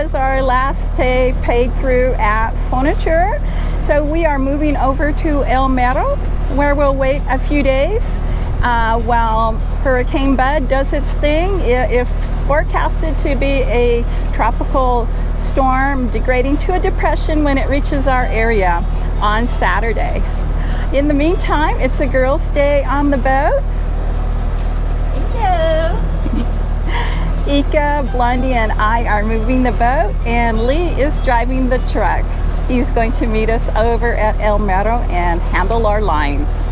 was our last day paid through at furniture. So we are moving over to El Mero, where we'll wait a few days while Hurricane Bud does its thing. It's forecasted to be a tropical storm degrading to a depression when it reaches our area on Saturday. In the meantime, it's a girls' day on the boat. Hello. Ika, Blondie, and I are moving the boat, and Lee is driving the truck. He's going to meet us over at El Mero and handle our lines.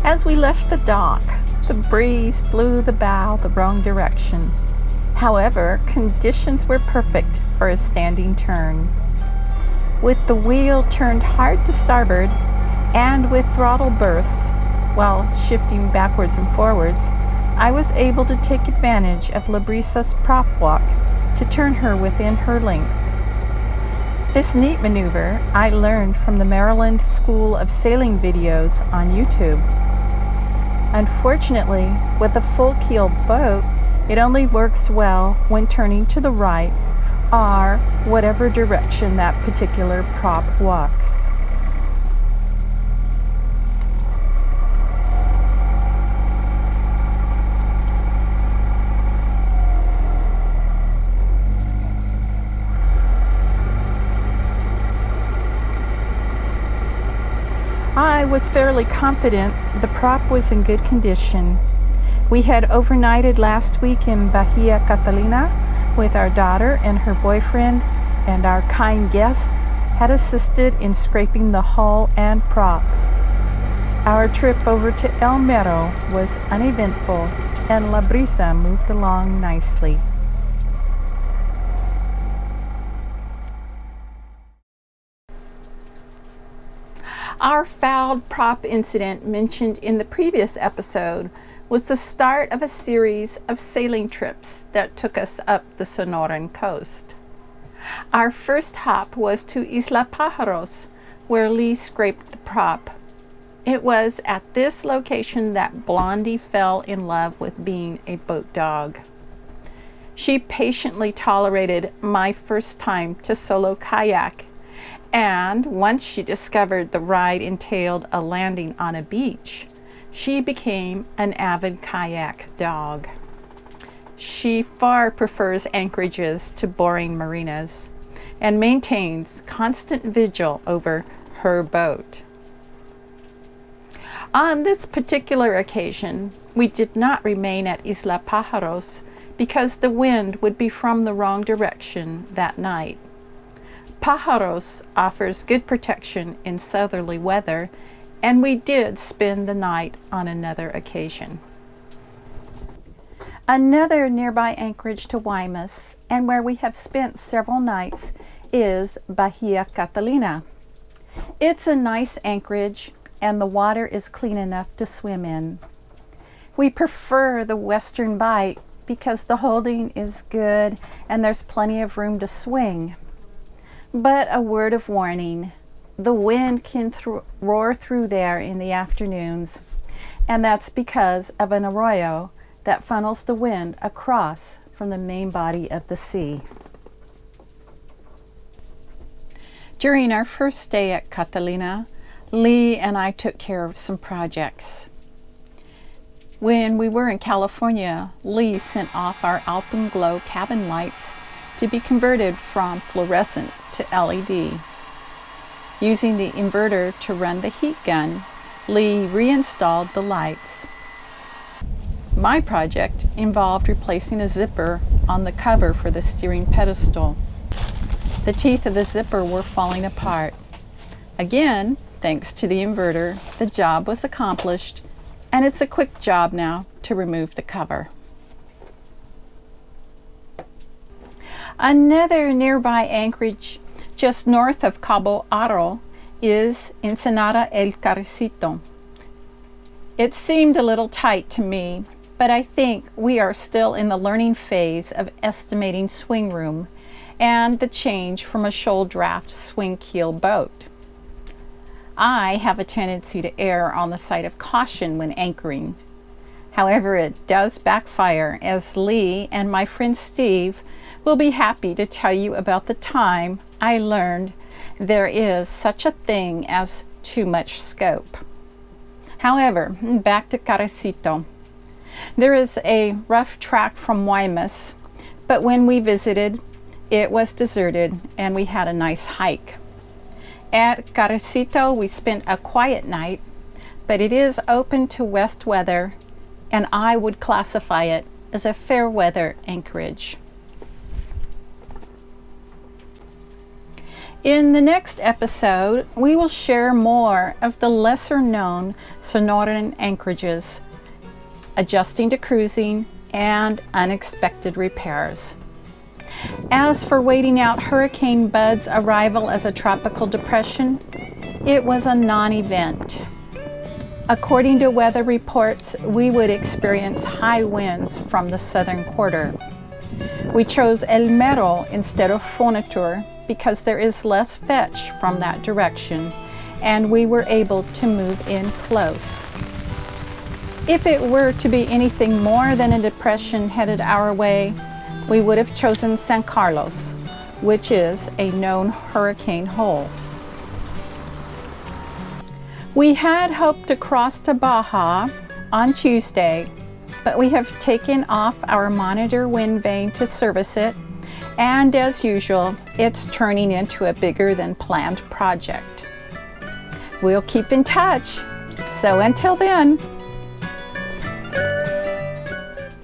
As we left the dock, the breeze blew the bow the wrong direction. However, conditions were perfect for a standing turn. With the wheel turned hard to starboard and with throttle berths while shifting backwards and forwards, I was able to take advantage of La Brisa's prop walk to turn her within her length. This neat maneuver I learned from the Maryland School of Sailing videos on YouTube. Unfortunately, with a full keel boat, it only works well when turning to the right or whatever direction that particular prop walks. I was fairly confident the prop was in good condition. We had overnighted last week in Bahia Catalina with our daughter and her boyfriend, and our kind guest had assisted in scraping the hull and prop. Our trip over to El Mero was uneventful, and La Brisa moved along nicely. Our fouled prop incident mentioned in the previous episode was the start of a series of sailing trips that took us up the Sonoran coast. Our first hop was to Isla Pájaros, where Lee scraped the prop. It was at this location that Blondie fell in love with being a boat dog. She patiently tolerated my first time to solo kayak, and once she discovered the ride entailed a landing on a beach, she became an avid kayak dog. She far prefers anchorages to boring marinas and maintains constant vigil over her boat. On this particular occasion, we did not remain at Isla Pájaros because the wind would be from the wrong direction that night. Pájaros offers good protection in southerly weather, and we did spend the night on another occasion. Another nearby anchorage to Guaymas, and where we have spent several nights, is Bahia Catalina. It's a nice anchorage, and the water is clean enough to swim in. We prefer the western bight because the holding is good and there's plenty of room to swing. But a word of warning, the wind can roar through there in the afternoons, and that's because of an arroyo that funnels the wind across from the main body of the sea. During our first day at Catalina, Lee and I took care of some projects. When we were in California, Lee sent off our Alpenglow cabin lights to be converted from fluorescent to LED. Using the inverter to run the heat gun, Lee reinstalled the lights. My project involved replacing a zipper on the cover for the steering pedestal. The teeth of the zipper were falling apart. Again, thanks to the inverter, the job was accomplished, and it's a quick job now to remove the cover. Another nearby anchorage just north of Cabo Aro is Ensenada El Carricito. It seemed a little tight to me, but I think we are still in the learning phase of estimating swing room and the change from a shoal draft swing keel boat. I have a tendency to err on the side of caution when anchoring. However, it does backfire, as Lee and my friend Steve will be happy to tell you about the time I learned there is such a thing as too much scope. However, back to Carricito. There is a rough track from Guaymas, but when we visited, it was deserted and we had a nice hike. At Carricito, we spent a quiet night, but it is open to west weather, and I would classify it as a fair weather anchorage. In the next episode, we will share more of the lesser known Sonoran anchorages, adjusting to cruising, and unexpected repairs. As for waiting out Hurricane Bud's arrival as a tropical depression, it was a non-event. According to weather reports, we would experience high winds from the southern quarter. We chose El Mero instead of Fonatur because there is less fetch from that direction, and we were able to move in close. If it were to be anything more than a depression headed our way, we would have chosen San Carlos, which is a known hurricane hole. We had hoped to cross to Baja on Tuesday, but we have taken off our monitor wind vane to service it, and as usual, it's turning into a bigger than planned project. We'll keep in touch, so until then.